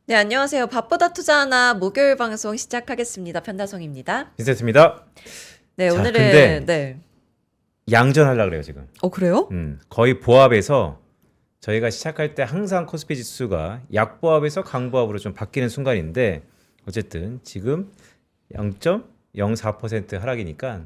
네, 안녕하세요. 바쁘다 투자하나 목요일 방송 시작하겠습니다. 편다송입니다. 빈센트입니다. 네, 자, 오늘은 근데 네. 양전하려고 그래요, 지금. 그래요? 거의 보합에서 저희가 시작할 때 항상 코스피 지수가 약보합에서 강보합으로 좀 바뀌는 순간인데 어쨌든 지금 0.04% 하락이니까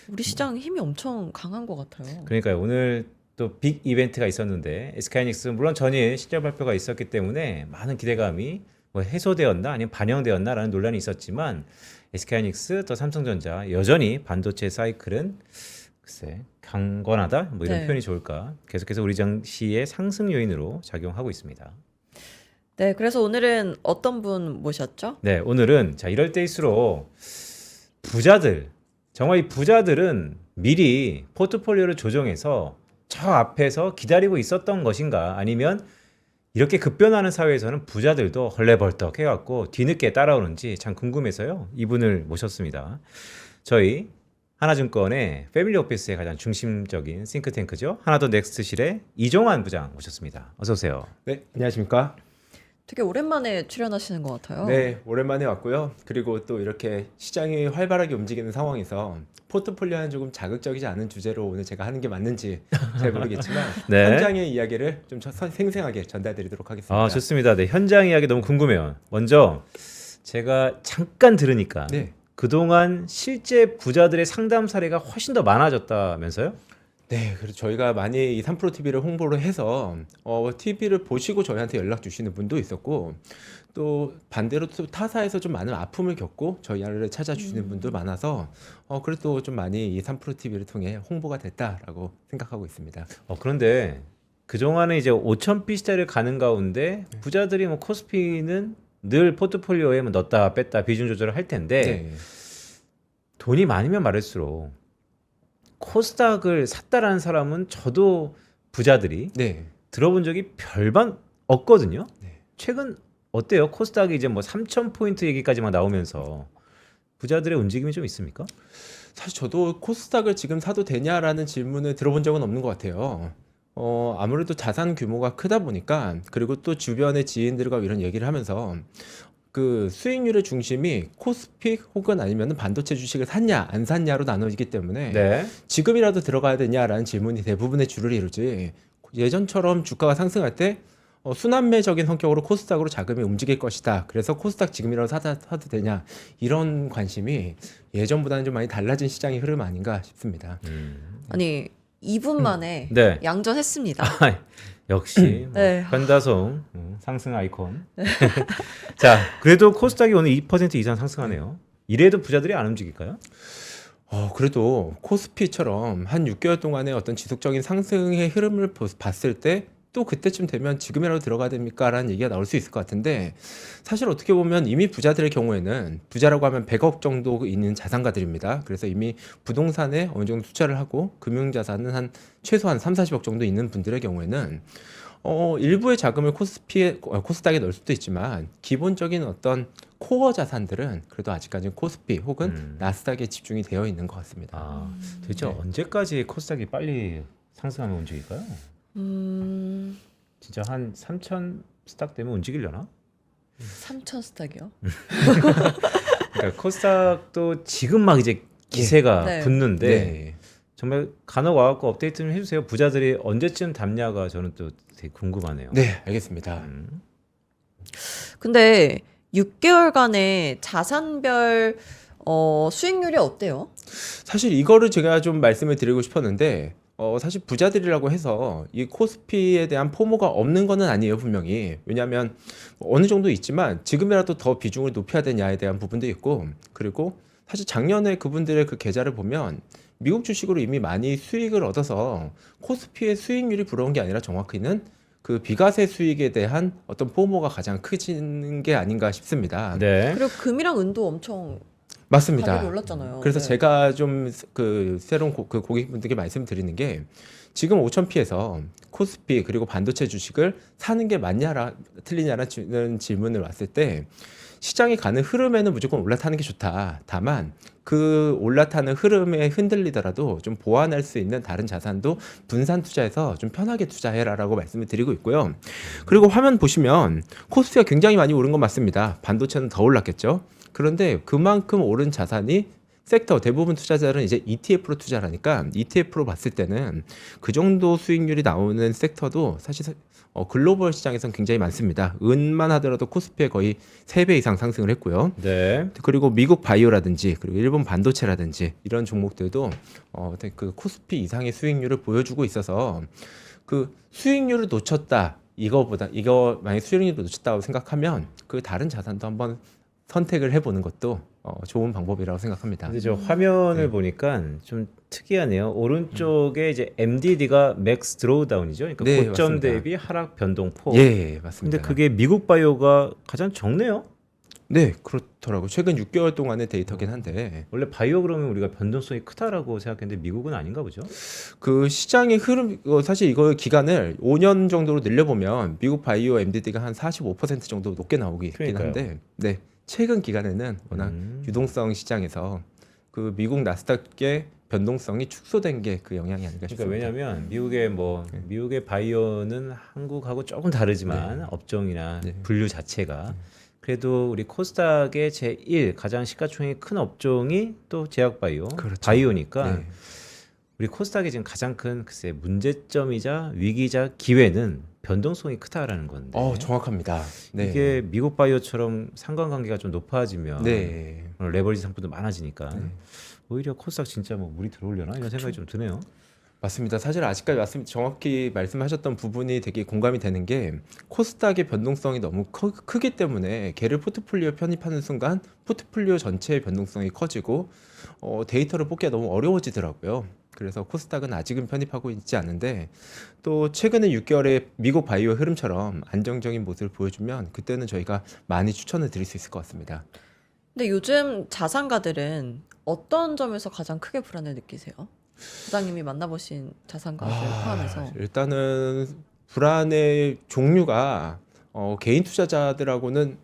우리 시장 힘이 엄청 강한 것 같아요. 그러니까요. 오늘 또 빅 이벤트가 있었는데 SK하이닉스 물론 전일 실적 발표가 있었기 때문에 많은 기대감이 뭐 해소되었나 아니면 반영되었나라는 논란이 있었지만 SK하이닉스 또 삼성전자 여전히 반도체 사이클은 글쎄 강건하다 뭐 이런 네. 표현이 좋을까 계속해서 우리 증시의 상승 요인으로 작용하고 있습니다. 네, 그래서 오늘은 어떤 분 모셨죠? 네, 오늘은 자 이럴 때일수록 부자들 정말 이 부자들은 미리 포트폴리오를 조정해서 저 앞에서 기다리고 있었던 것인가 아니면 이렇게 급변하는 사회에서는 부자들도 헐레벌떡 해갖고 뒤늦게 따라오는지 참 궁금해서요. 이분을 모셨습니다. 저희 하나증권의 패밀리 오피스의 가장 중심적인 싱크탱크죠. 하나더 넥스트실의 이종환 부장 모셨습니다. 어서 오세요. 네, 안녕하십니까? 되게 오랜만에 출연하시는 것 같아요. 네, 오랜만에 왔고요. 그리고 또 이렇게 시장이 활발하게 움직이는 상황에서 포트폴리오는 조금 자극적이지 않은 주제로 오늘 제가 하는 게 맞는지 잘 모르겠지만 네. 현장의 이야기를 좀 생생하게 전달드리도록 하겠습니다. 아, 좋습니다. 네, 현장 이야기 너무 궁금해요. 먼저 제가 잠깐 들으니까 네, 그동안 실제 부자들의 상담 사례가 훨씬 더 많아졌다면서요? 네, 그래서 저희가 많이 이 3프로 TV를 홍보를 해서 TV를 보시고 저희한테 연락 주시는 분도 있었고 또 반대로 또 타사에서 좀 많은 아픔을 겪고 저희를 찾아주시는 분도 많아서 그래도 좀 많이 이 3프로 TV를 통해 홍보가 됐다라고 생각하고 있습니다. 그런데 그동안에 이제 5,000피 시대를 가는 가운데 부자들이 뭐 코스피는 늘 포트폴리오에 뭐 넣었다 뺐다 비중 조절을 할 텐데 네. 돈이 많으면 많을수록 코스닥을 샀다라는 사람은 저도 부자들이 네. 들어본 적이 별반 없거든요. 네. 최근 어때요? 코스닥이 이제 뭐 3,000포인트 얘기까지만 나오면서 부자들의 움직임이 좀 있습니까? 사실 저도 코스닥을 지금 사도 되냐라는 질문을 들어본 적은 없는 것 같아요. 아무래도 자산 규모가 크다 보니까 그리고 또 주변의 지인들과 이런 얘기를 하면서 그 수익률의 중심이 코스피 혹은 아니면 반도체 주식을 샀냐 안 샀냐로 나눠지기 때문에 네. 지금이라도 들어가야 되냐라는 질문이 대부분의 줄을 이루지 예전처럼 주가가 상승할 때 순환매적인 성격으로 코스닥으로 자금이 움직일 것이다. 그래서 코스닥 지금이라도 사도 되냐 이런 관심이 예전보다는 좀 많이 달라진 시장의 흐름 아닌가 싶습니다. 아니, 2분 만에 네. 양전했습니다. 역시 뭐 네. 현다송 상승 아이콘. 자, 그래도 코스닥이 오늘 2% 이상 상승하네요. 이래도 부자들이 안 움직일까요? 그래도 코스피처럼 한 6개월 동안의 어떤 지속적인 상승의 흐름을 봤을 때 또 그때쯤 되면 지금이라도 들어가야 됩니까? 라는 얘기가 나올 수 있을 것 같은데 사실 어떻게 보면 이미 부자들의 경우에는 부자라고 하면 100억 정도 있는 자산가들입니다. 그래서 이미 부동산에 어느 정도 투자를 하고 금융자산은 한 최소한 3, 40억 정도 있는 분들의 경우에는 일부의 자금을 코스닥에 넣을 수도 있지만 기본적인 어떤 코어 자산들은 그래도 아직까지는 코스피 혹은 나스닥에 집중이 되어 있는 것 같습니다. 아, 도대체 네. 언제까지 코스닥이 빨리 상승하면 움직일까요? 진짜 한 3,000 스탁 되면 움직이려나? 3천 스탁이요? 그러니까 코스닥도 지금 막 이제 기세가 네. 붙는데 네. 정말 간혹 와갖고 업데이트 좀 해주세요. 부자들이 언제쯤 답냐가 저는 또 되게 궁금하네요. 네, 알겠습니다. 근데 6개월간의 자산별 수익률이 어때요? 사실 이거를 제가 좀 말씀을 드리고 싶었는데 사실 부자들이라고 해서 이 코스피에 대한 포모가 없는 거는 아니에요, 분명히. 왜냐하면 어느 정도 있지만 지금이라도 더 비중을 높여야 되냐에 대한 부분도 있고 그리고 사실 작년에 그분들의 그 계좌를 보면 미국 주식으로 이미 많이 수익을 얻어서 코스피의 수익률이 부러운 게 아니라 정확히는 그 비과세 수익에 대한 어떤 포모가 가장 크진 게 아닌가 싶습니다. 네. 그리고 금이랑 은도 엄청 맞습니다. 가격이 올랐잖아요. 그래서 네. 제가 좀 그 새로운 그 고객분들께 말씀드리는 게 지금 5,000피에서 코스피 그리고 반도체 주식을 사는 게 맞냐라 틀리냐라는 질문을 왔을 때 시장이 가는 흐름에는 무조건 올라타는 게 좋다. 다만 그 올라타는 흐름에 흔들리더라도 좀 보완할 수 있는 다른 자산도 분산 투자해서 좀 편하게 투자해라라고 말씀을 드리고 있고요. 그리고 화면 보시면 코스피가 굉장히 많이 오른 건 맞습니다. 반도체는 더 올랐겠죠. 그런데 그만큼 오른 자산이 섹터 대부분 투자자들은 이제 ETF로 투자를 하니까 ETF로 봤을 때는 그 정도 수익률이 나오는 섹터도 사실 글로벌 시장에선 굉장히 많습니다. 은만 하더라도 코스피에 거의 3배 이상 상승을 했고요. 네. 그리고 미국 바이오라든지 그리고 일본 반도체라든지 이런 종목들도 그 코스피 이상의 수익률을 보여주고 있어서 그 수익률을 놓쳤다 이거 만약 수익률을 놓쳤다고 생각하면 그 다른 자산도 한번 선택을 해보는 것도 좋은 방법이라고 생각합니다. 근데 저 화면을 네. 보니까 좀 특이하네요. 오른쪽에 이제 MDD가 맥스 드로우다운이죠. 그러니까 네, 고점 맞습니다. 대비 하락 변동폭. 예, 맞습니다. 근데 그게 미국 바이오가 가장 적네요. 네, 그렇더라고요. 최근 6개월 동안의 데이터긴 한데 원래 바이오 그러면 우리가 변동성이 크다라고 생각했는데 미국은 아닌가 보죠. 그 시장의 흐름 사실 이거 기간을 5년 정도로 늘려보면 미국 바이오 MDD가 한 45% 정도 높게 나오긴 그러니까요. 한데 네, 최근 기간에는 워낙 유동성 시장에서 그 미국 나스닥의 변동성이 축소된 게 그 영향이 아닐까 그러니까 싶습니다. 왜냐하면 미국의 바이오는 한국하고 조금 다르지만 업종이나 네. 분류 자체가 그래도 우리 코스닥의 제1 가장 시가총액이 큰 업종이 또 제약바이오, 그렇죠. 바이오니까 네. 우리 코스닥의 지금 가장 큰 글쎄 문제점이자 위기자 기회는 변동성이 크다라는 건데 정확합니다. 네. 이게 미국 바이오처럼 상관관계가 좀 높아지면 네. 레버리지 상품도 많아지니까 네. 오히려 코스닥 진짜 뭐 물이 들어오려나 이런 생각이 좀 드네요. 맞습니다. 사실 아직까지 정확히 말씀하셨던 부분이 되게 공감이 되는 게 코스닥의 변동성이 너무 크기 때문에 걔를 포트폴리오에 편입하는 순간 포트폴리오 전체의 변동성이 커지고 데이터를 뽑기가 너무 어려워지더라고요. 그래서 코스닥은 아직은 편입하고 있지 않은데 또 최근에 6개월의 미국 바이오 흐름처럼 안정적인 모습을 보여주면 그때는 저희가 많이 추천을 드릴 수 있을 것 같습니다. 근데 요즘 자산가들은 어떤 점에서 가장 크게 불안을 느끼세요? 부장님이 만나보신 자산가들 포함해서. 일단은 불안의 종류가 개인 투자자들하고는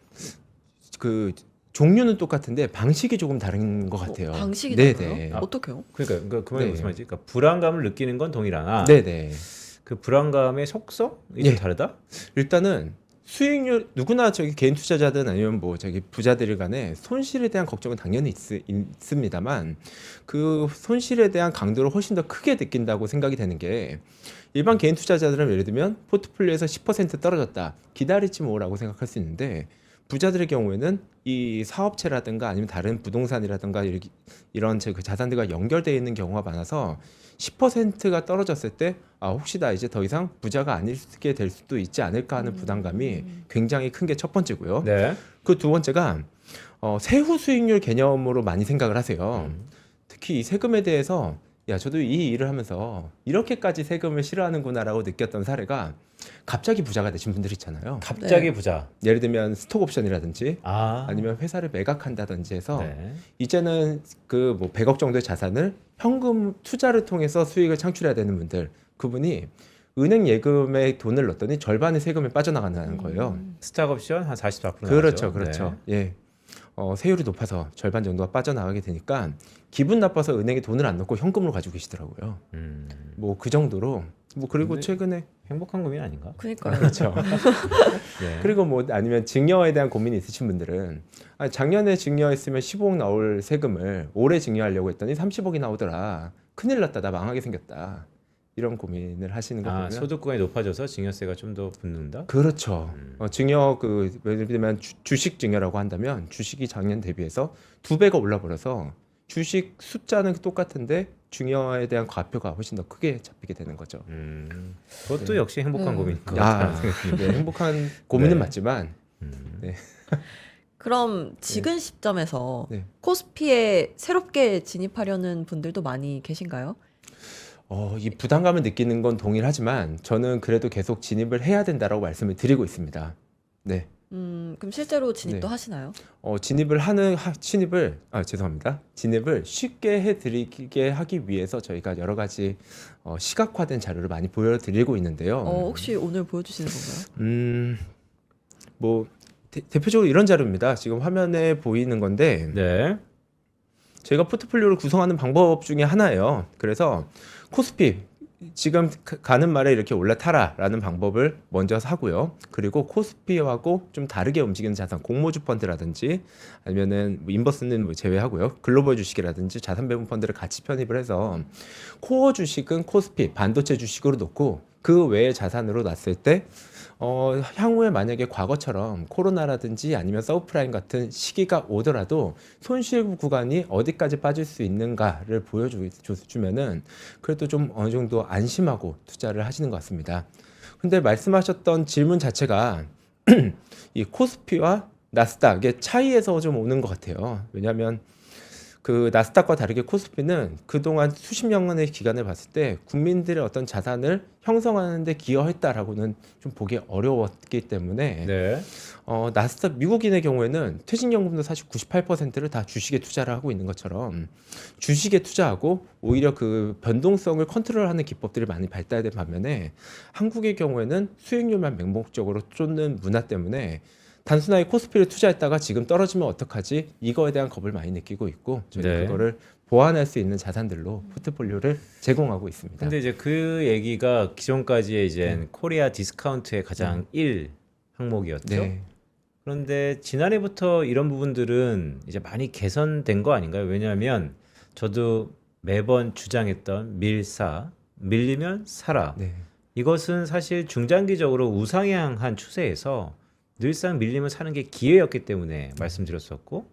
그 종류는 똑같은데 방식이 조금 다른 것 같아요. 방식이 네네. 달라요? 어떻게요? 그러니까 그 말이 네. 무슨 말이지? 그러니까 불안감을 느끼는 건 동일하나 네네. 그 불안감의 속성이 좀 예. 다르다? 일단은 수익률 누구나 저기 개인 투자자든 아니면 뭐 저기 부자들 간에 손실에 대한 걱정은 당연히 있습니다만 그 손실에 대한 강도를 훨씬 더 크게 느낀다고 생각이 되는 게 일반 개인 투자자들은 예를 들면 포트폴리오에서 10% 떨어졌다 기다리지 뭐라고 생각할 수 있는데 부자들의 경우에는 이 사업체라든가 아니면 다른 부동산이라든가 이런 그 자산들과 연결되어 있는 경우가 많아서 10%가 떨어졌을 때 혹시 나 이제 더 이상 부자가 아니게 될 수도 있지 않을까 하는 부담감이 굉장히 큰 게 첫 번째고요. 네. 그 두 번째가 세후 수익률 개념으로 많이 생각을 하세요. 특히 이 세금에 대해서 저도 이 일을 하면서 이렇게까지 세금을 싫어하는구나라고 느꼈던 사례가 갑자기 부자가 되신 분들 있잖아요. 갑자기 네. 부자. 예를 들면 스톡 옵션이라든지 아. 아니면 회사를 매각한다든지 해서 네. 이제는 그 뭐 100억 정도의 자산을 현금 투자를 통해서 수익을 창출해야 되는 분들 그분이 은행 예금에 돈을 넣었더니 절반의 세금이 빠져나간다는 거예요. 스탁 옵션 한 44% 그렇죠, 나가죠. 그렇죠. 네. 예. 세율이 높아서 절반 정도가 빠져나가게 되니까 기분 나빠서 은행에 돈을 안 넣고 현금으로 가지고 계시더라고요. 뭐 그 정도로 뭐 그리고 근데- 최근에 행복한 고민 아닌가? 그러니까요. 그렇죠. 네. 그리고 뭐 아니면 증여에 대한 고민이 있으신 분들은 작년에 증여했으면 15억 나올 세금을 올해 증여하려고 했더니 30억이 나오더라. 큰일 났다. 나 망하게 생겼다. 이런 고민을 하시는 거 보면 소득 구간이 높아져서 증여세가 좀 더 붙는다. 그렇죠. 증여 예를 들면 주식 증여라고 한다면 주식이 작년 대비해서 2배가 올라버려서 주식 숫자는 똑같은데 증여에 대한 과표가 훨씬 더 크게 잡히게 되는 거죠. 그것도 네. 역시 행복한 고민인 것 야, 같아요. 네, 행복한 고민은 네. 맞지만 그럼 지금 시점에서 네. 코스피에 새롭게 진입하려는 분들도 많이 계신가요? 이 부담감을 느끼는 건 동일하지만 저는 그래도 계속 진입을 해야 된다라고 말씀을 드리고 있습니다. 네. 그럼 실제로 진입도 네. 하시나요? 진입을 쉽게 해드리게 하기 위해서 저희가 여러 가지 시각화된 자료를 많이 보여드리고 있는데요. 혹시 오늘 보여주시는 건가요? 뭐 대표적으로 이런 자료입니다. 지금 화면에 보이는 건데 네. 저희가 포트폴리오를 구성하는 방법 중에 하나예요. 그래서 코스피 지금 가는 말에 이렇게 올라타라라는 방법을 먼저 하고요. 그리고 코스피하고 좀 다르게 움직이는 자산, 공모주 펀드라든지 아니면은 뭐 인버스는 뭐 제외하고요. 글로벌 주식이라든지 자산 배분 펀드를 같이 편입을 해서 코어 주식은 코스피, 반도체 주식으로 놓고 그 외의 자산으로 놨을 때 향후에 만약에 과거처럼 코로나라든지 아니면 서브프라임 같은 시기가 오더라도 손실 구간이 어디까지 빠질 수 있는가를 보여주면은 그래도 좀 어느 정도 안심하고 투자를 하시는 것 같습니다. 근데 말씀하셨던 질문 자체가 이 코스피와 나스닥의 차이에서 좀 오는 것 같아요. 왜냐하면 그 나스닥과 다르게 코스피는 그동안 수십 년의 기간을 봤을 때 국민들의 어떤 자산을 형성하는 데 기여했다라고는 좀 보기 어려웠기 때문에 네. 나스닥 미국인의 경우에는 퇴직연금도 사실 98%를 다 주식에 투자를 하고 있는 것처럼 주식에 투자하고 오히려 그 변동성을 컨트롤하는 기법들이 많이 발달된 반면에 한국의 경우에는 수익률만 맹목적으로 쫓는 문화 때문에 단순하게 코스피를 투자했다가 지금 떨어지면 어떡하지? 이거에 대한 겁을 많이 느끼고 있고 저희는 네. 그거를 보완할 수 있는 자산들로 포트폴리오를 제공하고 있습니다. 근데 이제 그 얘기가 기존까지의 이제 코리아 디스카운트의 가장 1 항목이었죠. 네. 그런데 지난해부터 이런 부분들은 이제 많이 개선된 거 아닌가요? 왜냐하면 저도 매번 주장했던 밀리면 사라. 네. 이것은 사실 중장기적으로 우상향한 추세에서 늘상 밀리면 사는 게 기회였기 때문에 말씀드렸었고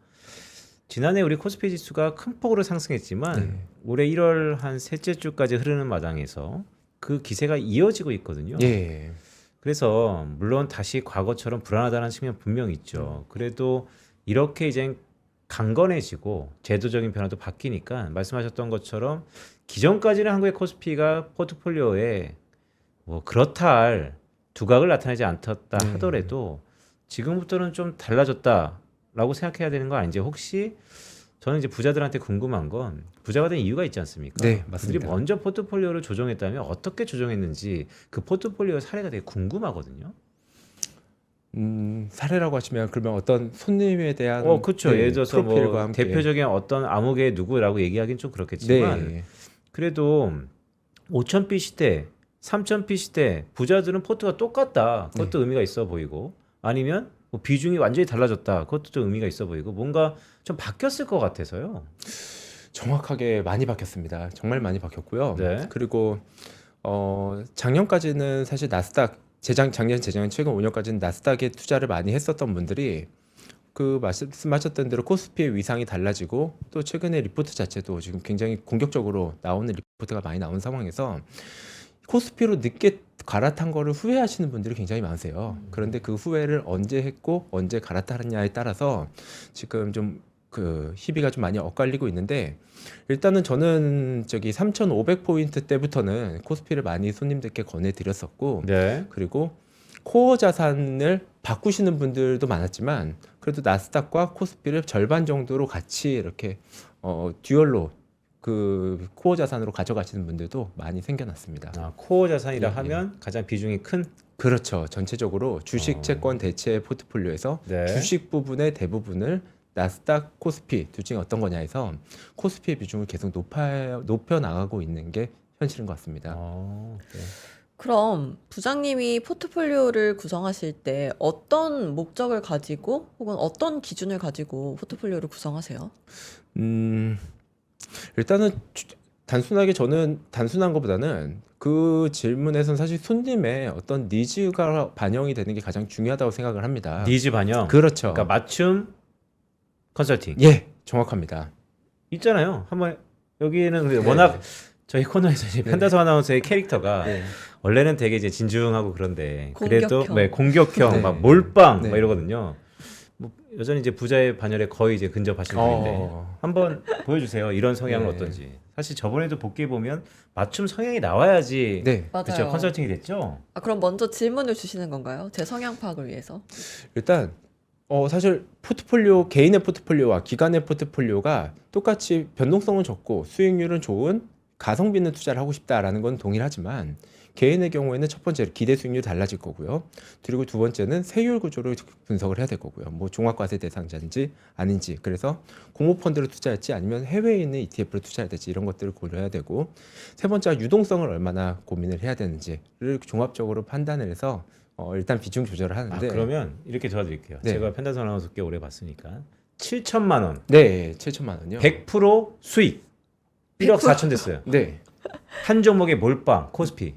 지난해 우리 코스피 지수가 큰 폭으로 상승했지만 네. 올해 1월 한 셋째 주까지 흐르는 마당에서 그 기세가 이어지고 있거든요. 예. 그래서 물론 다시 과거처럼 불안하다는 측면 분명히 있죠. 그래도 이렇게 이제 강건해지고 제도적인 변화도 바뀌니까 말씀하셨던 것처럼 기존까지는 한국의 코스피가 포트폴리오에 뭐 그렇다 할 두각을 나타내지 않았다 네. 하더라도 지금부터는 좀 달라졌다라고 생각해야 되는 거 아닌지. 혹시 저는 이제 부자들한테 궁금한 건 부자가 된 이유가 있지 않습니까? 네, 그들이 맞습니다. 먼저 포트폴리오를 조정했다면 어떻게 조정했는지 그 포트폴리오 사례가 되게 궁금하거든요. 사례라고 하시면 그러면 어떤 손님에 대한 그렇죠. 네, 예를 들어서 프로필과 뭐 함께. 대표적인 어떤 암흑의 누구라고 얘기하기는 좀 그렇겠지만 네. 그래도 5,000p 시대, 3,000p 시대 부자들은 포트가 똑같다. 그것도 의미가 있어 보이고 아니면 뭐 비중이 완전히 달라졌다. 그것도 좀 의미가 있어 보이고 뭔가 좀 바뀌었을 것 같아서요. 정확하게 많이 바뀌었습니다. 정말 많이 바뀌었고요. 네. 그리고 작년까지는 사실 나스닥 작년, 재작년, 최근 5년까지는 나스닥에 투자를 많이 했었던 분들이 그 말씀하셨던 대로 코스피의 위상이 달라지고 또 최근에 리포트 자체도 지금 굉장히 공격적으로 나오는 리포트가 많이 나온 상황에서 코스피로 늦게 갈아탄 거를 후회하시는 분들이 굉장히 많으세요. 그런데 그 후회를 언제 했고 언제 갈아타느냐에 따라서 지금 좀 그 희비가 좀 많이 엇갈리고 있는데 일단은 저는 저기 3,500포인트 때부터는 코스피를 많이 손님들께 권해드렸었고 네. 그리고 코어 자산을 바꾸시는 분들도 많았지만 그래도 나스닥과 코스피를 절반 정도로 같이 이렇게 듀얼로 그 코어 자산으로 가져가시는 분들도 많이 생겨났습니다. 코어 자산이라 예, 하면 가장 비중이 큰 그렇죠. 전체적으로 주식, 채권, 대체 포트폴리오에서 네. 주식 부분의 대부분을 나스닥, 코스피 둘 중에 어떤 거냐 해서 코스피의 비중을 계속 높여 나가고 있는 게 현실인 것 같습니다. 네. 그럼 부장님이 포트폴리오를 구성하실 때 어떤 목적을 가지고 혹은 어떤 기준을 가지고 포트폴리오를 구성하세요? 일단은 단순하게 저는 단순한 것보다는 그 질문에서는 사실 손님의 어떤 니즈가 반영이 되는 게 가장 중요하다고 생각을 합니다. 니즈 반영. 그렇죠. 그러니까 맞춤 컨설팅. 예, 정확합니다. 있잖아요. 한번 여기는 근데 워낙 저희 코너에서 이제 편다소 아나운서의 캐릭터가 네. 원래는 되게 이제 진중하고 그런데 그래도 공격형. 공격형 네. 막 몰빵 네. 막 이러거든요. 뭐 여전히 이제 부자의 반열에 거의 이제 근접하시는 분인데 한번 보여주세요. 이런 성향은 네. 어떤지. 사실 저번에도 복귀해 보면 맞춤 성향이 나와야지 네. 그렇죠. 맞아요. 컨설팅이 됐죠. 그럼 먼저 질문을 주시는 건가요? 제 성향 파악을 위해서. 일단 사실 포트폴리오 개인의 포트폴리오와 기관의 포트폴리오가 똑같이 변동성은 적고 수익률은 좋은 가성비 있는 투자를 하고 싶다라는 건 동일하지만 개인의 경우에는 첫 번째 기대 수익률이 달라질 거고요. 그리고 두 번째는 세율 구조를 분석을 해야 될 거고요. 뭐 종합과세 대상자인지 아닌지, 그래서 공모펀드를 투자할지 아니면 해외에 있는 ETF를 투자해야 될지 이런 것들을 고려해야 되고, 세 번째가 유동성을 얼마나 고민을 해야 되는지를 종합적으로 판단을 해서 일단 비중 조절을 하는데. 그러면 이렇게 도와드릴게요. 네. 제가 편다선 아나운서 꽤 오래 봤으니까 7천만 원, 네, 7천만 원요. 100% 수익 1억 4천 됐어요. 네. 한 종목의 몰빵 코스피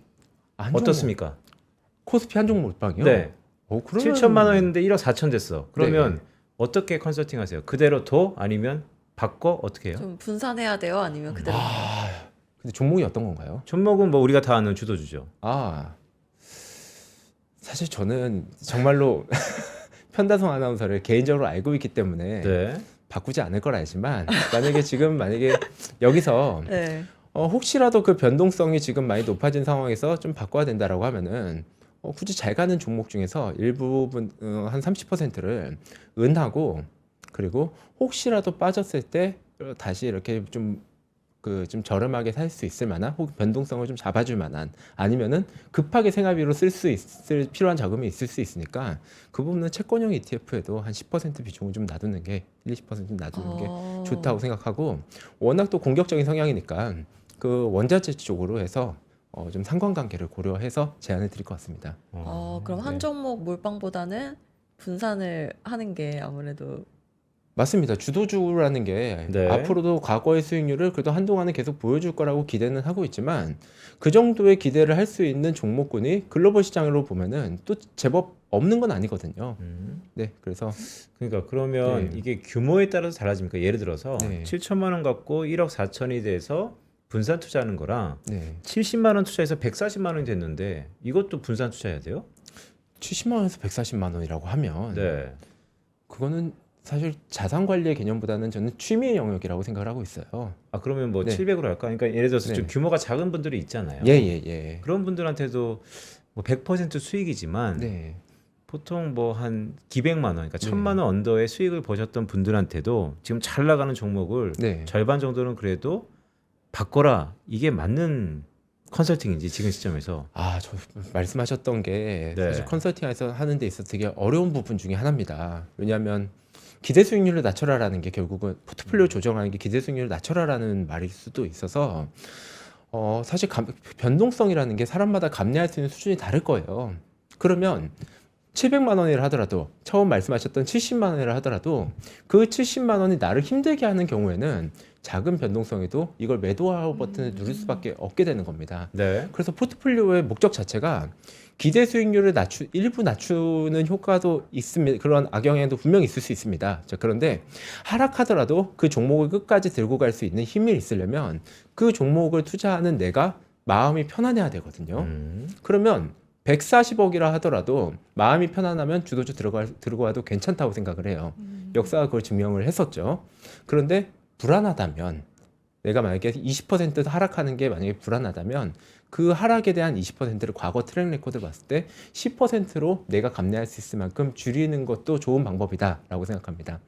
한 종목, 어떻습니까? 코스피 한 종목 몰빵이요? 네. 그러면 7천만 원 했는데 1억 4천 됐어. 그러면 네. 어떻게 컨설팅 하세요? 그대로 둬? 아니면 바꿔? 어떻게 해요? 좀 분산해야 돼요? 아니면 그대로? 근데 종목이 어떤 건가요? 종목은 뭐 우리가 다 아는 주도주죠. 사실 저는 정말로 편다성 아나운서를 개인적으로 알고 있기 때문에 네. 바꾸지 않을 걸 알지만, 만약에 여기서 네. 혹시라도 그 변동성이 지금 많이 높아진 상황에서 좀 바꿔야 된다라고 하면은 굳이 잘 가는 종목 중에서 일부분 한 30%를 은하고, 그리고 혹시라도 빠졌을 때 다시 이렇게 좀 저렴하게 살 수 있을 만한, 혹은 변동성을 좀 잡아줄 만한, 아니면은 급하게 생활비로 쓸 수 있을 필요한 자금이 있을 수 있으니까 그 부분은 채권형 ETF에도 한 10% 비중을 좀 놔두는 게, 20% 좀 놔두는 게 좋다고 생각하고, 워낙 또 공격적인 성향이니까 그 원자재 쪽으로 해서 좀 상관관계를 고려해서 제안을 드릴 것 같습니다. 그럼 한 네. 종목 몰빵보다는 분산을 하는 게 아무래도 맞습니다. 주도주라는 게 네. 앞으로도 과거의 수익률을 그래도 한동안은 계속 보여줄 거라고 기대는 하고 있지만, 그 정도의 기대를 할 수 있는 종목군이 글로벌 시장으로 보면은 또 제법 없는 건 아니거든요. 네, 그래서 그러니까 그러면 네. 이게 규모에 따라서 달라집니까? 예를 들어서 네. 7천만 원 갖고 1억 4천이 돼서 분산 투자하는 거랑 네, 70만 원 투자해서 140만 원이 됐는데 이것도 분산 투자해야 돼요? 70만 원에서 140만 원이라고 하면 네. 그거는 사실 자산 관리의 개념보다는 저는 취미의 영역이라고 생각을 하고 있어요. 그러면 뭐 네. 700으로 할까? 그러니까 예를 들어서 네. 좀 규모가 작은 분들이 있잖아요. 예. 그런 분들한테도 뭐 100% 수익이지만 네. 보통 뭐 한 기백만 원, 그러니까 네. 1000만 원 언더의 수익을 보셨던 분들한테도 지금 잘 나가는 종목을 네. 절반 정도는 그래도 바꿔라. 이게 맞는 컨설팅인지 지금 시점에서. 저 말씀하셨던 게 네. 사실 컨설팅에서 하는 데 있어서 되게 어려운 부분 중에 하나입니다. 왜냐하면 기대 수익률을 낮춰라라는 게 결국은 포트폴리오 조정하는 게 기대 수익률을 낮춰라라는 말일 수도 있어서 사실 변동성이라는 게 사람마다 감내할 수 있는 수준이 다를 거예요. 그러면 700만 원이라 하더라도, 처음 말씀하셨던 70만 원이라 하더라도 그 70만 원이 나를 힘들게 하는 경우에는 작은 변동성에도 이걸 매도하고 버튼을 누를 수밖에 없게 되는 겁니다. 네. 그래서 포트폴리오의 목적 자체가 기대 수익률을 일부 낮추는 효과도 있습니다. 그런 악영향도 분명히 있을 수 있습니다. 자, 그런데 하락하더라도 그 종목을 끝까지 들고 갈 수 있는 힘이 있으려면 그 종목을 투자하는 내가 마음이 편안해야 되거든요. 그러면 140억이라 하더라도 마음이 편안하면 주도주 들고 와도 괜찮다고 생각을 해요. 역사가 그걸 증명을 했었죠. 그런데 불안하다면, 내가 만약에 20% 하락하는 게 만약에 불안하다면 그 하락에 대한 20%를 과거 트랙 레코드를 봤을 때 10%로 내가 감내할 수 있을 만큼 줄이는 것도 좋은 방법이다라고 생각합니다.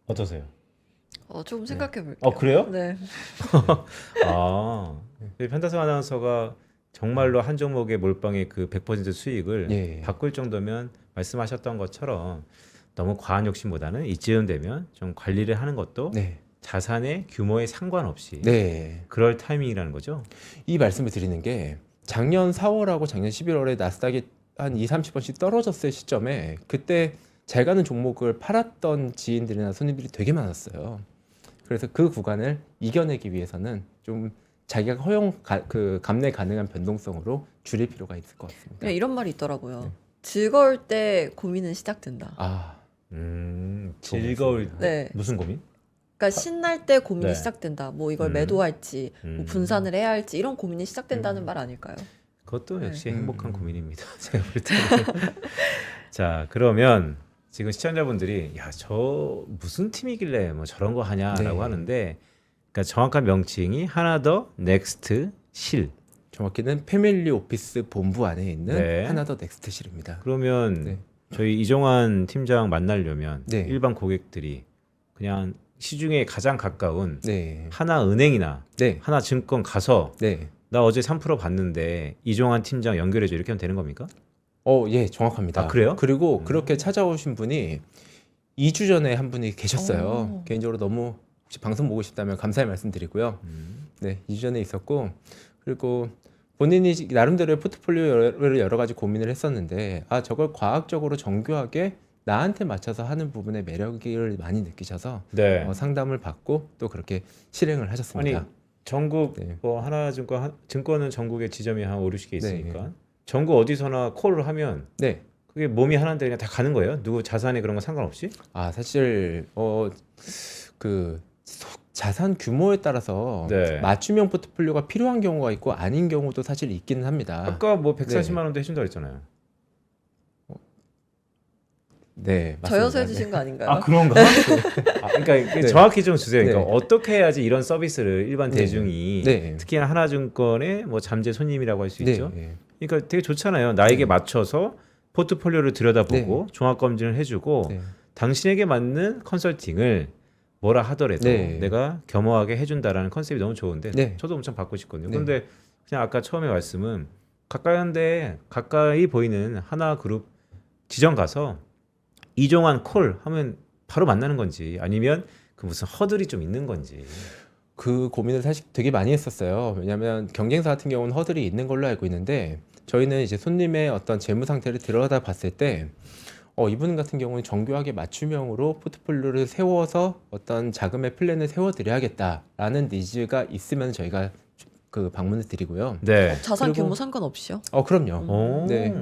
어떠세요? 조금 생각해 볼게요. 그래요? 네. 편다성 아나운서가 정말로 한 종목의 몰빵의 그 100% 수익을 예. 바꿀 정도면 말씀하셨던 것처럼 너무 과한 욕심보다는 이쯤 되면 좀 관리를 하는 것도 네. 자산의 규모에 상관없이 네. 그럴 타이밍이라는 거죠. 이 말씀을 드리는 게 작년 4월하고 작년 11월에 나스닥이 한 20-30번씩 떨어졌을 시점에 그때 잘 가는 종목을 팔았던 지인들이나 손님들이 되게 많았어요. 그래서 그 구간을 이겨내기 위해서는 좀 자기가 감내 가능한 변동성으로 줄일 필요가 있을 것 같습니다. 그냥 이런 말이 있더라고요. 네. 즐거울 때 고민은 시작된다. 즐거울 네. 무슨 고민? 그러니까 신날 때 고민이 네. 시작된다. 뭐 이걸 음. 매도할지, 뭐 분산을 해야 할지 이런 고민이 시작된다는 음. 말 아닐까요? 그것도 네. 역시 행복한 고민입니다. 제가 볼 때는. 자, 그러면 지금 시청자분들이 저 무슨 팀이길래 뭐 저런 거 하냐라고 네. 하는데, 그러니까 정확한 명칭이 하나더 넥스트 실. 정확히는 패밀리 오피스 본부 안에 있는 네. 하나더 넥스트실입니다. 그러면 네. 저희 이종환 팀장 만나려면 네. 일반 고객들이 그냥 시중에 가장 가까운 네. 하나은행이나 네. 하나증권 가서 네. 나 어제 3% 봤는데 이종환 팀장 연결해줘 이렇게 하면 되는 겁니까? 예, 정확합니다. 아, 그래요? 그리고 그렇게 찾아오신 분이 2주 전에 한 분이 계셨어요. 오. 개인적으로 너무 혹시 방송 보고 싶다면 감사의 말씀드리고요. 네, 2주 전에 있었고 그리고 본인이 나름대로의 포트폴리오를 여러 가지 고민을 했었는데 저걸 과학적으로 정교하게 나한테 맞춰서 하는 부분에 매력을 많이 느끼셔서 네. 상담을 받고 또 그렇게 실행을 하셨습니다. 아니 전국 네. 뭐 하나증권 증권은 전국에 지점이 한 5, 60개 있으니까 네. 전국 어디서나 콜을 하면 네. 그게 몸이 하나인데 그냥 다 가는 거예요? 누구 자산이 그런 거 상관없이? 사실 그 자산 규모에 따라서 네. 맞춤형 포트폴리오가 필요한 경우가 있고 아닌 경우도 사실 있기는 합니다. 아까 뭐 네. 140만 원도 해준다 그랬잖아요. 네, 맞습니다. 저여서 해주신 거 아닌가요? 그런가? 그러니까 이게 네. 정확히 좀 주세요. 그러니까 네. 어떻게 해야지 이런 서비스를 일반 네. 대중이 네. 특히나 하나증권의 뭐 잠재 손님이라고 할 수 네. 있죠. 네. 그러니까 되게 좋잖아요. 나에게 네. 맞춰서 포트폴리오를 들여다보고 종합 검진을 해주고 네. 당신에게 맞는 컨설팅을 뭐라 하더라도 네. 내가 겸허하게 해준다라는 컨셉이 너무 좋은데 네. 저도 엄청 받고 싶거든요. 네. 그런데 그냥 아까 처음에 말씀은 가까이 보이는 하나그룹 지점 가서 이종환 콜 하면 바로 만나는 건지 아니면 그 무슨 허들이 좀 있는 건지. 그 고민을 사실 되게 많이 했었어요. 왜냐하면 경쟁사 같은 경우는 허들이 있는 걸로 알고 있는데 저희는 이제 손님의 어떤 재무 상태를 들여다 봤을 때 이분 같은 경우는 정교하게 맞춤형으로 포트폴리오를 세워서 어떤 자금의 플랜을 세워드려야겠다라는 니즈가 있으면 저희가 그 방문을 드리고요. 네. 자산 그리고- 규모 상관없이요? 그럼요. 오. 네.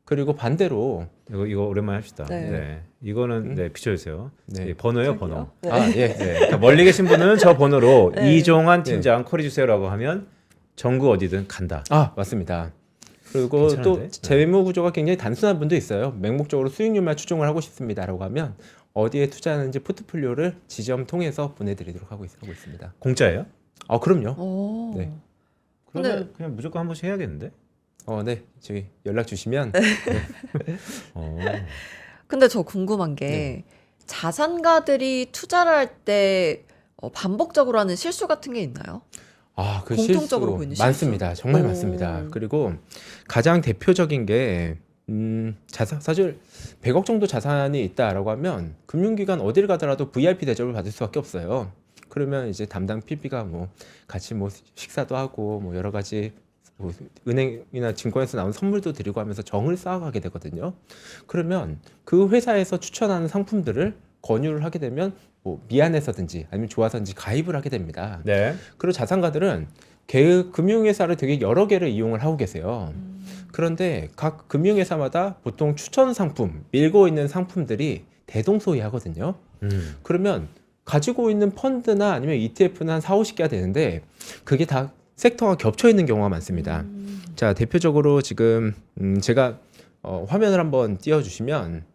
그리고 반대로 이거 오랜만에 합시다. 네. 네. 이거는 네 비춰주세요. 네. 예, 번호요, 저기요? 번호. 네. 예. 네. 그러니까 멀리 계신 분은 저 번호로 네. 이종환 팀장 콜해 주세요라고 하면 전국 어디든 간다. 맞습니다. 그리고 또 괜찮은데? 재무 구조가 굉장히 단순한 분도 있어요. 맹목적으로 수익률만 추종을 하고 싶습니다라고 하면 어디에 투자하는지 포트폴리오를 지점 통해서 보내드리도록 하고 있습니다. 공짜예요? 그럼요. 오. 네. 그러면 근데- 그냥 무조건 한 번씩 해야겠는데? 네, 저기 연락 주시면 어. 근데 저 궁금한 게 네. 자산가들이 투자를 할 때 반복적으로 하는 실수 같은 게 있나요? 그 공통적으로 실수 보이는 실수. 많습니다. 정말 오. 많습니다. 그리고 가장 대표적인 게 사실 100억 정도 자산이 있다라고 하면 금융기관 어딜 가더라도 VIP 대접을 받을 수밖에 없어요. 그러면 이제 담당 PB가 뭐 같이 뭐 식사도 하고 뭐 여러 가지 뭐 은행이나 증권에서 나온 선물도 드리고 하면서 정을 쌓아가게 되거든요. 그러면 그 회사에서 추천하는 상품들을 권유를 하게 되면 뭐 미안해서든지 아니면 좋아서든지 가입을 하게 됩니다. 네. 그리고 자산가들은 금융회사를 되게 여러 개를 이용을 하고 계세요. 그런데 각 금융회사마다 보통 추천 상품, 밀고 있는 상품들이 대동소이하거든요. 그러면 가지고 있는 펀드나 아니면 ETF는 한 4, 50개가 되는데 그게 다 섹터가 겹쳐 있는 경우가 많습니다. 자, 대표적으로 지금 제가 화면을 한번 띄워주시면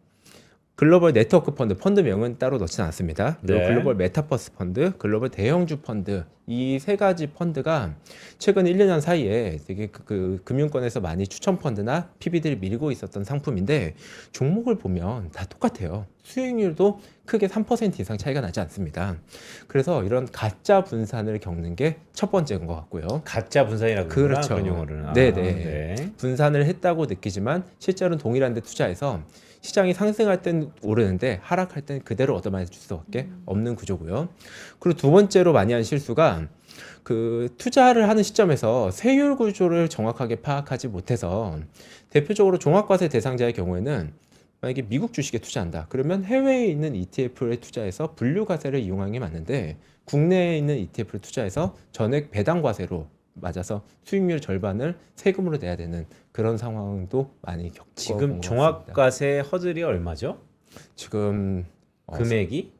글로벌 네트워크 펀드명은 따로 넣지는 않습니다. 그리고 네. 글로벌 메타버스 펀드, 글로벌 대형주 펀드 이 세 가지 펀드가 최근 1, 2년 사이에 되게 그 금융권에서 많이 추천 펀드나 PB들이 밀고 있었던 상품인데 종목을 보면 다 똑같아요. 수익률도 크게 3% 이상 차이가 나지 않습니다. 그래서 이런 가짜 분산을 겪는 게 첫 번째인 것 같고요. 가짜 분산이라고 그렇죠. 그러나, 그런 용어를. 네네. 네. 분산을 했다고 느끼지만 실제로는 동일한 데 투자해서 시장이 상승할 땐 오르는데 하락할 땐 그대로 얻어맞을 수밖에 없는 구조고요. 그리고 두 번째로 많이 한 실수가 그 투자를 하는 시점에서 세율 구조를 정확하게 파악하지 못해서 대표적으로 종합과세 대상자의 경우에는 만약에 미국 주식에 투자한다. 그러면 해외에 있는 ETF에 투자해서 분류과세를 이용하는 게 맞는데 국내에 있는 ETF를 투자해서 전액 배당과세로 맞아서 수익률 절반을 세금으로 내야 되는 그런 상황도 많이 겪고 지금 종합과세 허들이 얼마죠? 지금 금액이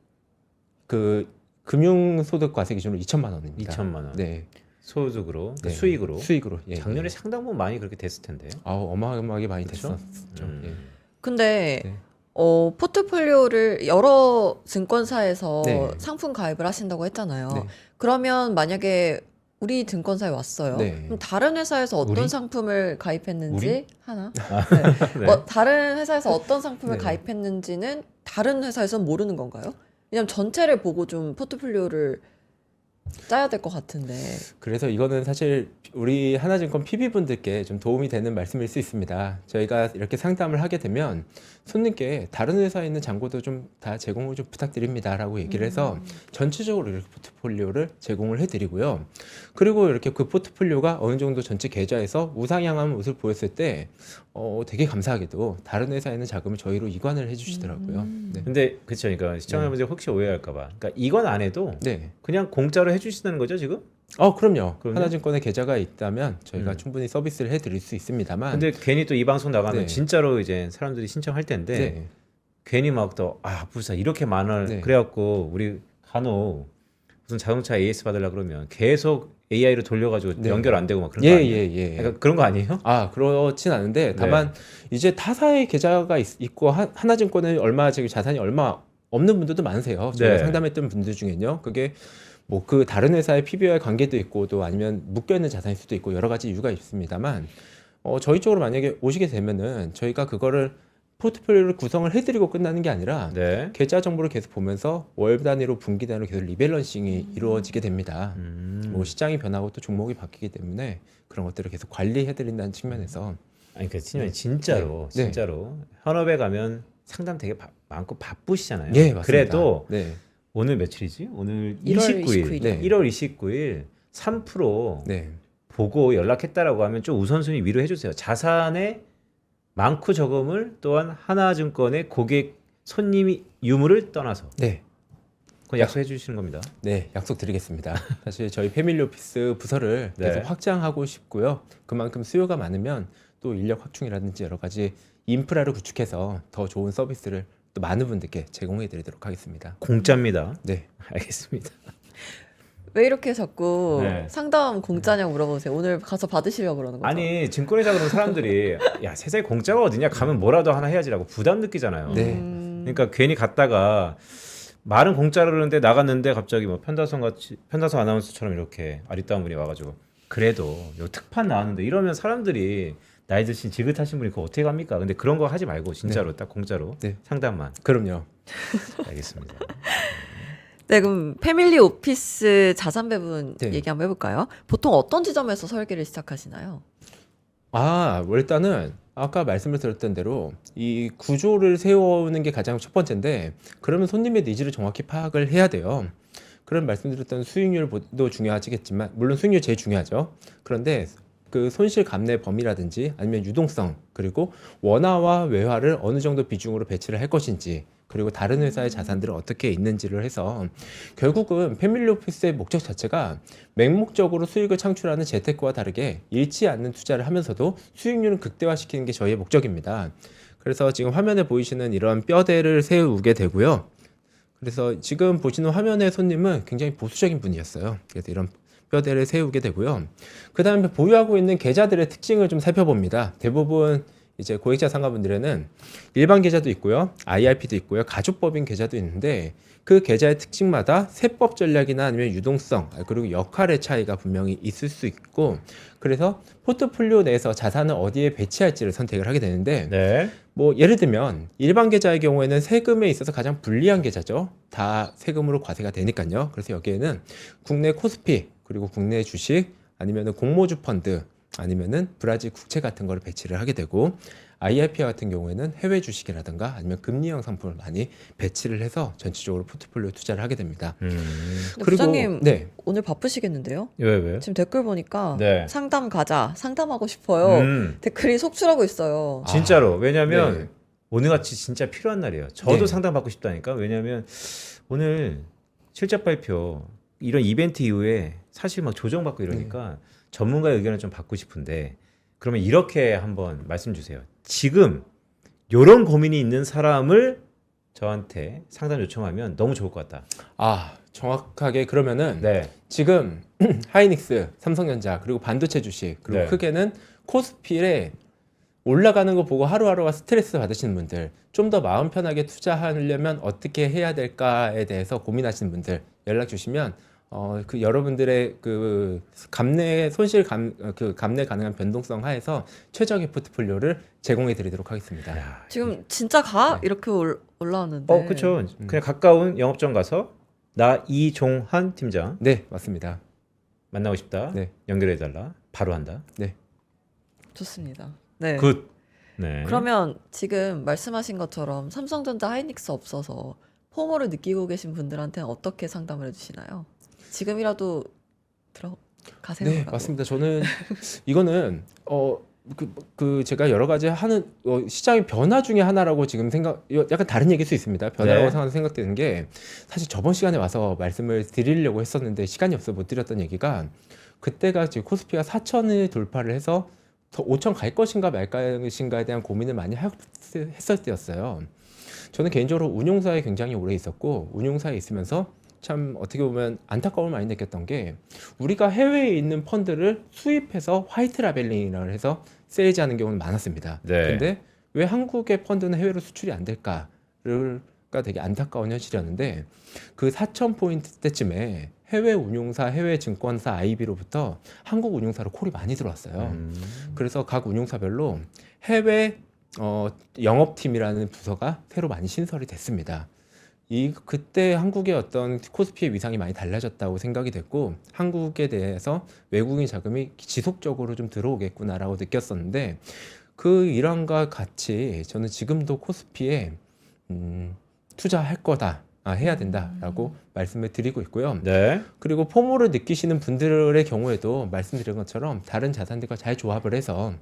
그 금융소득과세 기준으로 2천만 원입니다. 2천만 원. 네. 소득으로 네. 수익으로. 수익으로. 예, 작년에 예. 상당 부분 많이 그렇게 됐을 텐데요. 어마어마하게 많이 그렇죠? 됐었죠. 음. 예. 근데 네. 포트폴리오를 여러 증권사에서 네. 상품 가입을 하신다고 했잖아요. 네. 그러면 만약에 우리 증권사에 왔어요. 네. 그럼 다른 회사에서 어떤 우리? 상품을 가입했는지 우리? 하나? 네. 다른 회사에서 어떤 상품을 네. 가입했는지는 다른 회사에서는 모르는 건가요? 왜냐면 전체를 보고 좀 포트폴리오를 짜야 될 것 같은데. 그래서 이거는 사실 우리 하나증권 PB분들께 좀 도움이 되는 말씀일 수 있습니다. 저희가 이렇게 상담을 하게 되면 손님께 다른 회사에 있는 잔고도 좀 다 제공을 좀 부탁드립니다라고 얘기를 해서 전체적으로 이렇게 포트폴리오를 제공을 해드리고요. 그리고 이렇게 그 포트폴리오가 어느 정도 전체 계좌에서 우상향한 모습을 보였을 때 되게 감사하게도 다른 회사에 있는 자금을 저희로 이관을 해주시더라고요. 네. 근데 그렇죠. 그러니까 시청자분들 혹시 오해할까봐. 그러니까 이건 안 해도 네. 그냥 공짜로 해주신다는 거죠 지금? 그럼요. 그럼요? 하나증권에 계좌가 있다면 저희가 충분히 서비스를 해드릴 수 있습니다만. 근데 괜히 또 이 방송 나가면 네. 진짜로 이제 사람들이 신청할 텐데 네. 괜히 막 또 불사 이렇게 많을 네. 그래갖고 우리 간혹 무슨 자동차 AS 받으려 그러면 계속 AI로 돌려가지고 네. 연결 안 되고 막 그런 거 아니에요? 예. 그러니까 그런 거 아니에요? 그렇진 않은데 다만 이제 타사의 계좌가 있고 하나증권에 얼마 지금 자산이 얼마 없는 분들도 많으세요. 저희가 네. 상담했던 분들 중에는요. 그게 뭐 그 다른 회사의 PB와의 관계도 있고 또 아니면 묶여 있는 자산일 수도 있고 여러 가지 이유가 있습니다만 저희 쪽으로 만약에 오시게 되면은 저희가 그거를 포트폴리오를 구성을 해드리고 끝나는 게 아니라 네. 계좌 정보를 계속 보면서 월 단위로 분기 단위로 계속 리밸런싱이 이루어지게 됩니다. 뭐 시장이 변하고 또 종목이 바뀌기 때문에 그런 것들을 계속 관리해드린다는 측면에서 아니 그 친구님 진짜로 네. 진짜로 현업에 가면 상담 되게 많고 바쁘시잖아요. 예, 맞습니다. 그래도 네. 오늘 며칠이지? 오늘 1월 29일. 네. 1월 29일 3% 네. 보고 연락했다라고 하면 좀 우선순위 위로해 주세요. 자산의 많고 적음을 또한 하나증권의 고객 손님이 유무를 떠나서 네. 그건 약속해 주시는 겁니다. 네, 약속드리겠습니다. 사실 저희 패밀리 오피스 부서를 네. 계속 확장하고 싶고요. 그만큼 수요가 많으면 또 인력 확충이라든지 여러 가지 인프라를 구축해서 더 좋은 서비스를 또 많은 분들께 제공해 드리도록 하겠습니다. 공짜입니다. 네. 알겠습니다. 왜 이렇게 자꾸 네. 상담 공짜냐고 물어보세요. 오늘 가서 받으시려고 그러는 거죠? 아니 증권회사 그러면 사람들이 야 세상에 공짜가 어디냐 가면 뭐라도 하나 해야지라고 부담 느끼잖아요. 네. 그러니까 괜히 갔다가 말은 공짜로 그러는데 나갔는데 갑자기 뭐 편다성 아나운서처럼 이렇게 아리따운 분이 와가지고 그래도 요 특판 나왔는데 이러면 사람들이 나이 드신 지긋하신 분이 그거 어떻게 갑니까? 근데 그런 거 하지 말고 진짜로 딱 공짜로 네. 상담만. 그럼요. 알겠습니다. 네, 그럼 패밀리 오피스 자산 배분 네. 얘기 한번 해볼까요? 보통 어떤 지점에서 설계를 시작하시나요? 일단은 아까 말씀을 드렸던 대로 이 구조를 세우는 게 가장 첫 번째인데 그러면 손님의 니즈를 정확히 파악을 해야 돼요. 그런 말씀드렸던 수익률도 중요하시겠지만 물론 수익률 제일 중요하죠. 그런데 그 손실 감내 범위라든지 아니면 유동성 그리고 원화와 외화를 어느 정도 비중으로 배치를 할 것인지 그리고 다른 회사의 자산들은 어떻게 있는지를 해서 결국은 패밀리 오피스의 목적 자체가 맹목적으로 수익을 창출하는 재테크와 다르게 잃지 않는 투자를 하면서도 수익률을 극대화시키는 게 저희의 목적입니다. 그래서 지금 화면에 보이시는 이런 뼈대를 세우게 되고요. 그래서 지금 보시는 화면의 손님은 굉장히 보수적인 분이었어요. 그래서 이런 뼈대를 세우게 되고요. 그 다음에 보유하고 있는 계좌들의 특징을 좀 살펴봅니다. 대부분 이제 고액자 상가분들에는 일반 계좌도 있고요, IRP도 있고요, 가족법인 계좌도 있는데 그 계좌의 특징마다 세법 전략이나 아니면 유동성 그리고 역할의 차이가 분명히 있을 수 있고 그래서 포트폴리오 내에서 자산을 어디에 배치할지를 선택을 하게 되는데 네. 뭐 예를 들면 일반 계좌의 경우에는 세금에 있어서 가장 불리한 계좌죠. 다 세금으로 과세가 되니까요. 그래서 여기에는 국내 코스피 그리고 국내 주식 아니면은 공모주 펀드 아니면은 브라질 국채 같은 거를 배치를 하게 되고 IRP 같은 경우에는 해외 주식이라든가 아니면 금리형 상품을 많이 배치를 해서 전체적으로 포트폴리오 투자를 하게 됩니다. 근데 부장님 네. 오늘 바쁘시겠는데요? 왜요? 지금 댓글 보니까 네. 상담 가자, 상담하고 싶어요. 댓글이 속출하고 있어요. 진짜로. 왜냐면 네. 오늘같이 진짜 필요한 날이에요. 저도 네. 상담받고 싶다니까. 왜냐면 오늘 실적 발표 이런 이벤트 이후에 사실 막 조정받고 이러니까 전문가의 의견을 좀 받고 싶은데 그러면 이렇게 한번 말씀 주세요. 지금 이런 고민이 있는 사람을 저한테 상담 요청하면 너무 좋을 것 같다. 정확하게 그러면은 네. 지금 하이닉스, 삼성전자 그리고 반도체 주식 그리고 네. 크게는 코스피에 올라가는 거 보고 하루하루가 스트레스 받으시는 분들 좀 더 마음 편하게 투자하려면 어떻게 해야 될까에 대해서 고민하시는 분들 연락 주시면 그 여러분들의 그 감내 손실 감내 가능한 변동성 하에서 최적의 포트폴리오를 제공해 드리도록 하겠습니다. 야, 지금 진짜 가? 네. 이렇게 올라왔는데. 그렇죠. 그냥 가까운 영업점 가서 나 이종환 팀장 네, 맞습니다. 만나고 싶다. 네. 연결해달라. 바로 한다. 좋습니다. 네. 굿. 네. 그러면 지금 말씀하신 것처럼 삼성전자 하이닉스 없어서 포모를 느끼고 계신 분들한테는 어떻게 상담을 해주시나요? 지금이라도 들어가세요. 네, 라고. 맞습니다. 저는 이거는 제가 여러 가지 하는 시장의 변화 중에 하나라고 지금 약간 다른 얘기일 수 있습니다. 변화라고 네. 생각되는 게 사실 저번 시간에 와서 말씀을 드리려고 했었는데 시간이 없어 못 드렸던 얘기가 그때가 지금 코스피가 4천을 돌파를 해서 더 5천 갈 것인가 말 것인가에 대한 고민을 많이 했을 때였어요. 저는 개인적으로 운용사에 굉장히 오래 있었고 운용사에 있으면서 참 어떻게 보면 안타까움을 많이 느꼈던 게 우리가 해외에 있는 펀드를 수입해서 화이트 라벨링이라고 해서 세일즈하는 경우는 많았습니다. 네. 근데 왜 한국의 펀드는 해외로 수출이 안 될까가 되게 안타까운 현실이었는데 그 4,000포인트 때쯤에 해외 운용사, 해외 증권사 IB로부터 한국 운용사로 콜이 많이 들어왔어요. 그래서 각 운용사별로 해외 영업팀이라는 부서가 새로 많이 신설이 됐습니다. 그때 한국의 어떤 코스피의 위상이 많이 달라졌다고 생각이 됐고 한국에 대해서 외국인 자금이 지속적으로 좀 들어오겠구나라고 느꼈었는데 그 일환과 같이 저는 지금도 코스피에 투자할 거다. 해야 된다라고 말씀을 드리고 있고요. 네. 그리고 포모를 느끼시는 분들의 경우에도 말씀드린 것처럼 다른 자산들과 잘 조합을 해서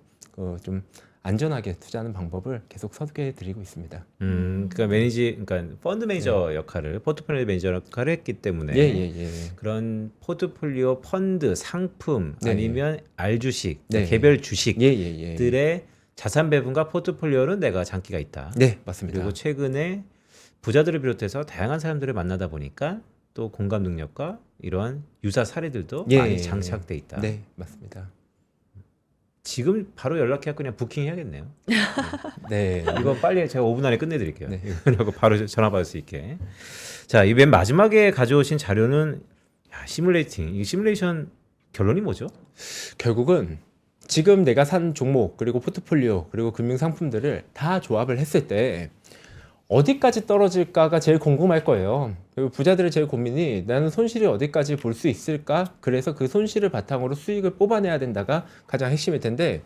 좀 안전하게 투자하는 방법을 계속 소개해 드리고 있습니다. 그러니까 그러니까 펀드 매니저 역할을 포트폴리오 매니저 역할을 했기 때문에 예. 그런 포트폴리오 펀드 상품 네. 아니면 알주식, 네. 개별 주식들의 예. 자산 배분과 포트폴리오는 내가 장기가 있다. 네, 맞습니다. 그리고 최근에 부자들을 비롯해서 다양한 사람들을 만나다 보니까 또 공감 능력과 이러한 유사 사례들도 많이 장착돼 있다. 네, 맞습니다. 지금 바로 연락해서 그냥 부킹 해야겠네요. 네. 이거 빨리 제가 5분 안에 끝내드릴게요. 네. 이거 바로 전화 받을 수 있게. 자, 이 맨 마지막에 가져오신 자료는 시뮬레이팅. 이 시뮬레이션 결론이 뭐죠? 결국은 지금 내가 산 종목 그리고 포트폴리오 그리고 금융 상품들을 다 조합을 했을 때 어디까지 떨어질까가 제일 궁금할 거예요. 그리고 부자들의 제일 고민이 나는 손실이 어디까지 볼 수 있을까? 그래서 그 손실을 바탕으로 수익을 뽑아내야 된다가 가장 핵심일 텐데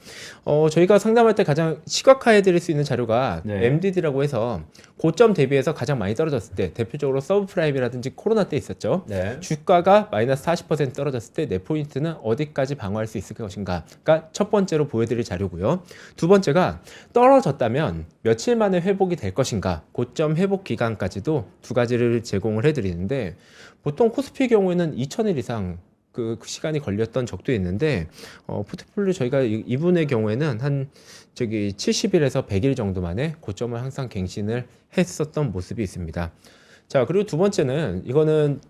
저희가 상담할 때 가장 시각화해 드릴 수 있는 자료가 네. MDD라고 해서 고점 대비해서 가장 많이 떨어졌을 때 대표적으로 서브프라임이라든지 코로나 때 있었죠. 네. 주가가 마이너스 40% 떨어졌을 때 내 포인트는 어디까지 방어할 수 있을 것인가가 첫 번째로 보여드릴 자료고요. 두 번째가 떨어졌다면 며칠 만에 회복이 될 것인가 고점 회복 기간까지도 두 가지를 제공을 해드리는데 보통 코스피 경우에는 2000일 이상 그 시간이 걸렸던 적도 있는데 포트폴리오 저희가 이분의 경우에는 한 70일에서 100일 정도 만에 고점을 항상 갱신을 했었던 모습이 있습니다. 자, 그리고 두 번째는 이거는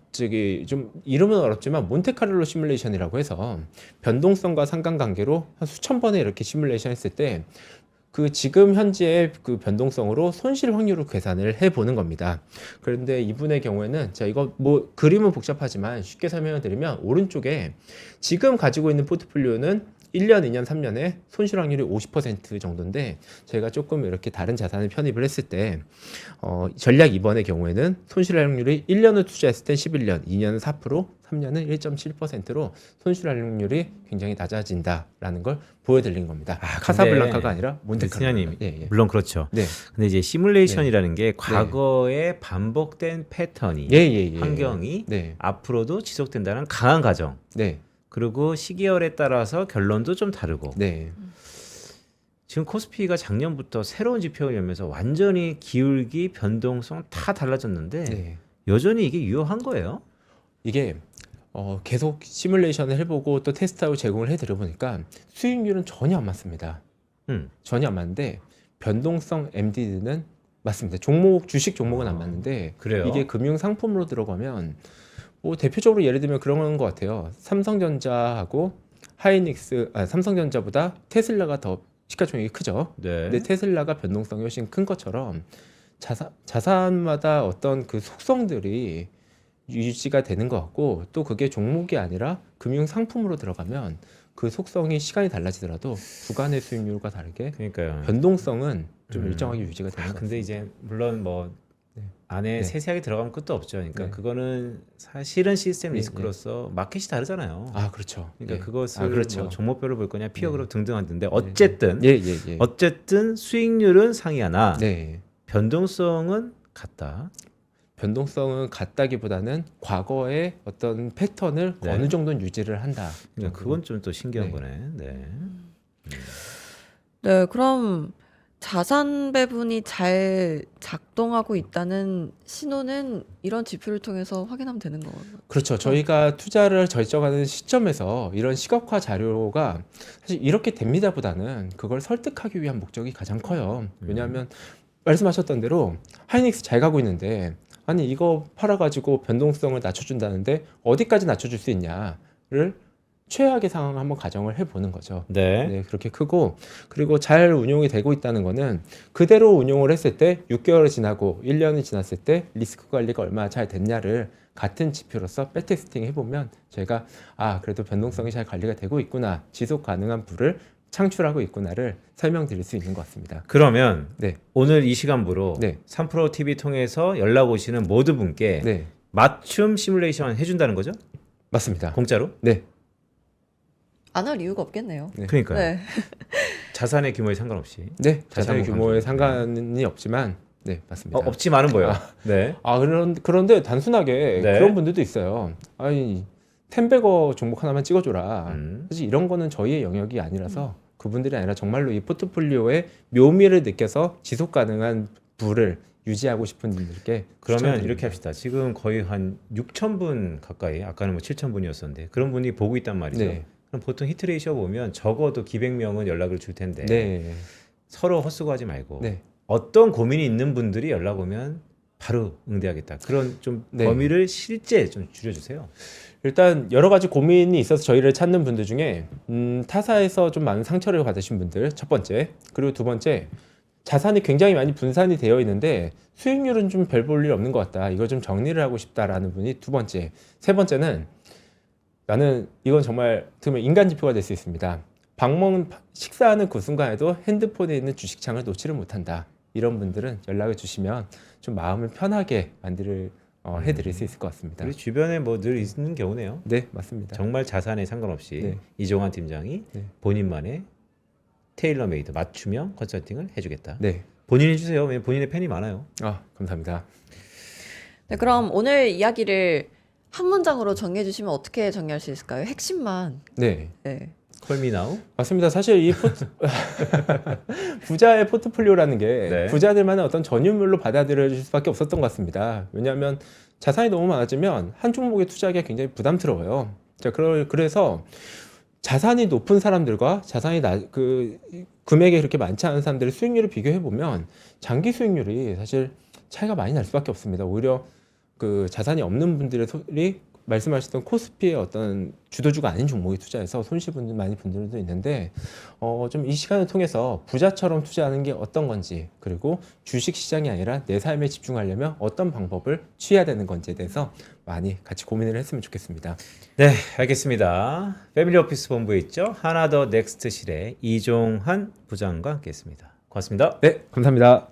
좀 이름은 어렵지만 몬테카를로 시뮬레이션이라고 해서 변동성과 상관관계로 한 수천 번에 이렇게 시뮬레이션 했을 때 그 지금 현재의 그 변동성으로 손실 확률을 계산을 해 보는 겁니다. 그런데 이분의 경우에는 자, 이거 뭐 그림은 복잡하지만 쉽게 설명을 드리면 오른쪽에 지금 가지고 있는 포트폴리오는 1년, 2년, 3년에 손실 확률이 50% 정도인데 저희가 조금 이렇게 다른 자산을 편입을 했을 때 전략 2번의 경우에는 손실 확률이 1년을 투자했을 때 11년, 2년은 4%, 3년은 1.7%로 손실 확률이 굉장히 낮아진다라는 걸 보여드린 겁니다. 카사블랑카가 아니라 몬테카르로. 승현님, 예. 물론 그렇죠. 네. 근데 이제 시뮬레이션이라는 게 과거에 반복된 패턴이 환경이 네. 앞으로도 지속된다는 강한 가정. 네. 그리고 시기열에 따라서 결론도 좀 다르고. 네. 지금 코스피가 작년부터 새로운 지표를 열면서 완전히 기울기, 변동성 다 달라졌는데 네. 여전히 이게 유효한 거예요? 이게 계속 시뮬레이션을 해보고 또 테스트하고 제공을 해드려 보니까 수익률은 전혀 안 맞습니다. 전혀 안 맞는데 변동성 MDD는 맞습니다. 주식 종목은 안 맞는데 그래요? 이게 금융 상품으로 들어가면 뭐 대표적으로 예를 들면 그런 것 같아요. 삼성전자하고 삼성전자보다 테슬라가 더 시가총액이 크죠. 네. 근데 테슬라가 변동성이 훨씬 큰 것처럼 자산마다 어떤 그 속성들이 유지가 되는 것 같고 또 그게 종목이 아니라 금융 상품으로 들어가면 그 속성이 시간이 달라지더라도 구간의 수익률과 다르게 그러니까요. 변동성은 좀 일정하게 유지가 되는 것 같습니다. 근데 이제 물론 뭐 안에 네. 세세하게 들어가면 끝도 없죠. 그러니까 네. 그거는 사실은 시스템 네, 리스크로서 마켓이 다르잖아요. 아 그렇죠. 그러니까 예. 그것을 그렇죠. 뭐 종목별로 볼 거냐 피어 네. 그룹 등등 하는데 어쨌든 예. 어쨌든 수익률은 상이하나 네. 변동성은 같다. 변동성은 같다기보다는 과거의 어떤 패턴을 네. 어느 정도는 유지를 한다. 그러니까 그건 좀 또 신기한 네. 거네. 네. 네, 그럼 자산 배분이 잘 작동하고 있다는 신호는 이런 지표를 통해서 확인하면 되는 거예요. 그렇죠. 저희가 투자를 결정하는 시점에서 이런 시각화 자료가 사실 이렇게 됩니다보다는 그걸 설득하기 위한 목적이 가장 커요. 왜냐하면 말씀하셨던 대로 하이닉스 잘 가고 있는데 아니 이거 팔아가지고 변동성을 낮춰준다는데 어디까지 낮춰줄 수 있냐를 최악의 상황을 한번 가정을 해보는 거죠. 네. 네, 그렇게 크고 그리고 잘 운용이 되고 있다는 거는 그대로 운용을 했을 때 6개월이 지나고 1년이 지났을 때 리스크 관리가 얼마나 잘 됐냐를 같은 지표로서 백테스팅 해보면 저희가 아 그래도 변동성이 잘 관리가 되고 있구나 지속 가능한 부를 창출하고 있구나를 설명드릴 수 있는 것 같습니다. 그러면 네, 오늘 이 시간부로 네. 3프로 TV 통해서 연락 오시는 모든 분께 네, 맞춤 시뮬레이션 해준다는 거죠? 맞습니다. 공짜로? 네, 안 할 이유가 없겠네요. 네. 그러니까요. 네. 자산의 규모에 상관없이. 네, 다시 자산의 한번 규모에 강조드립니다. 상관이 없지만 네, 맞습니다. 없지만은 뭐예요? 네. 그런데 단순하게 네. 그런 분들도 있어요. 아니, 텐베거 종목 하나만 찍어줘라. 사실 이런 거는 저희의 영역이 아니라서 그분들이 아니라 정말로 이 포트폴리오의 묘미를 느껴서 지속 가능한 부를 유지하고 싶은 분들께 그러면 추천드립니다. 이렇게 합시다. 지금 거의 한 6천 분 가까이, 아까는 뭐 7천 분이었었는데 그런 분이 보고 있단 말이죠. 네, 그럼 보통 히트레이셔 보면 적어도 기백 명은 연락을 줄 텐데 네, 서로 헛수고하지 말고 네. 어떤 고민이 있는 분들이 연락 오면 바로 응대하겠다. 그런 좀 네. 범위를 실제 좀 줄여주세요. 일단 여러 가지 고민이 있어서 저희를 찾는 분들 중에 타사에서 좀 많은 상처를 받으신 분들 첫 번째, 그리고 두 번째 자산이 굉장히 많이 분산이 되어 있는데 수익률은 좀 별 볼 일 없는 것 같다. 이걸 좀 정리를 하고 싶다라는 분이 두 번째. 세 번째는 나는 이건 정말 들으면 인간 지표가 될 수 있습니다. 식사하는 그 순간에도 핸드폰에 있는 주식창을 놓지를 못한다. 이런 분들은 연락을 주시면 좀 마음을 편하게 해드릴 수 있을 것 같습니다. 우리 주변에 뭐 늘 있는 경우네요. 네, 맞습니다. 정말 자산에 상관없이 네. 이종환 팀장이 네. 본인만의 테일러메이드 맞춤형 컨설팅을 해주겠다. 네, 본인이 해주세요. 왜냐면 본인의 팬이 많아요. 감사합니다. 네, 그럼 오늘 이야기를 한 문장으로 정리해 주시면 어떻게 정리할 수 있을까요? 핵심만. 네, 네. 콜미나우. 맞습니다. 사실 이 부자의 포트폴리오라는 게 네. 부자들만의 어떤 전유물로 받아들여질 수밖에 없었던 것 같습니다. 왜냐하면 자산이 너무 많아지면 한 종목에 투자하기가 굉장히 부담스러워요. 자, 그래서 자산이 높은 사람들과 금액이 그렇게 많지 않은 사람들의 수익률을 비교해 보면 장기 수익률이 사실 차이가 많이 날 수밖에 없습니다. 오히려 그 자산이 없는 분들의 말씀하셨던 코스피의 어떤 주도주가 아닌 종목에 투자해서 손실 많이 분들도 있는데 좀 이 시간을 통해서 부자처럼 투자하는 게 어떤 건지 그리고 주식 시장이 아니라 내 삶에 집중하려면 어떤 방법을 취해야 되는 건지에 대해서 많이 같이 고민을 했으면 좋겠습니다. 네, 알겠습니다. 패밀리 오피스 본부에 있죠. 하나 더 넥스트실의 이종환 부장과 함께했습니다. 고맙습니다. 네, 감사합니다.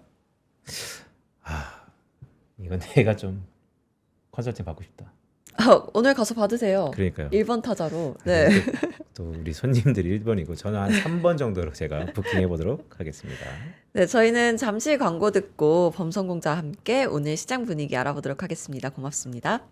이건 내가 좀 컨설팅 받고 싶다. 오늘 가서 받으세요. 그러니까요. 1번 타자로. 네. 또 우리 손님들이 1번이고 저는 한 3번 정도로 제가 부킹해 보도록 하겠습니다. 네, 저희는 잠시 광고 듣고 범성공자와 함께 오늘 시장 분위기 알아보도록 하겠습니다. 고맙습니다.